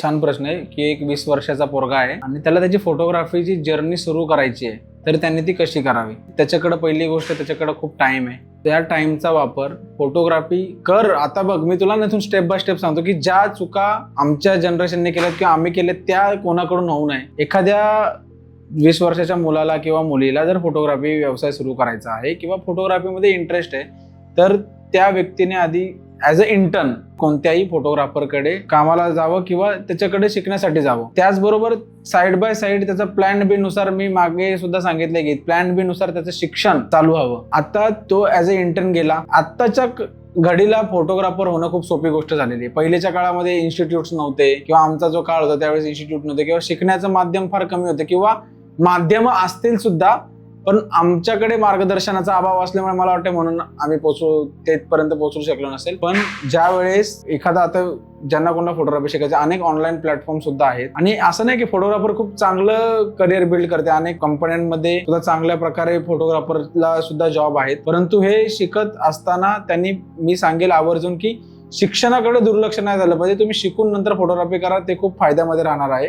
छान प्रश्न आहे की एक 20 वर्षाचा पोरगा आहे आणि त्याला त्याची फोटोग्राफीची जर्नी सुरू करायची आहे, तर त्यांनी ती कशी करावी? त्याच्याकडे पहिली गोष्ट, त्याच्याकडे खूप टाइम आहे. त्या टाइमचा वापर फोटोग्राफी कर. आता बघ, मी तुला नंतर स्टेप बाय स्टेप सांगतो की ज्या चुका आमच्या जनरेशनने केल्यात किंवा आम्ही केल्यात त्या कोणाकडून होऊ नये. एखाद्या 20 वर्षाच्या मुलाला किंवा मुलीला जर फोटोग्राफी व्यवसाय सुरू करायचा आहे किंवा फोटोग्राफीमध्ये इंटरेस्ट आहे, तर त्या व्यक्तीने आधी ॲज अ इंटर्न कोणत्याही फोटोग्राफरकडे कामाला जावं किंवा त्याच्याकडे शिकण्यासाठी जावं. त्याचबरोबर साईड बाय साईड त्याचा प्लॅन बी नुसार, मी मागे सुद्धा सांगितलंय की प्लॅन बी नुसार त्याचं शिक्षण चालू हवं. आता तो ॲज अ इंटर्न गेला. आत्ताच्या घडीला फोटोग्राफर होणं खूप सोपी गोष्ट झालेली आहे. पहिल्याच्या काळामध्ये इन्स्टिट्यूट्स नव्हते किंवा आमचा जो काळ होता त्यावेळेस इन्स्टिट्यूट नव्हते किंवा शिकण्याचं माध्यम फार कमी होतं किंवा माध्यम असतील सुद्धा, पण आमच्याकडे मार्गदर्शनाचा अभाव असल्यामुळे मला वाटतं म्हणून आम्ही तेथपर्यंत पोहोचू शकलो नसेल. पण ज्या वेळेस एखादा, आता ज्यांना कोणाला फोटोग्राफी शिकायचं, अनेक ऑनलाईन प्लॅटफॉर्म सुद्धा आहेत आणि असं नाही की फोटोग्राफर खूप चांगलं करिअर बिल्ड करते. अनेक कंपन्यांमध्ये सुद्धा चांगल्या प्रकारे फोटोग्राफरला सुद्धा जॉब आहेत. परंतु हे शिकत असताना त्यांनी, मी सांगेल आवर्जून की शिक्षणाकडे दुर्लक्ष नाही झालं पाहिजे. तुम्ही शिकून नंतर फोटोग्राफी करा, ते खूप फायद्यामध्ये राहणार आहे.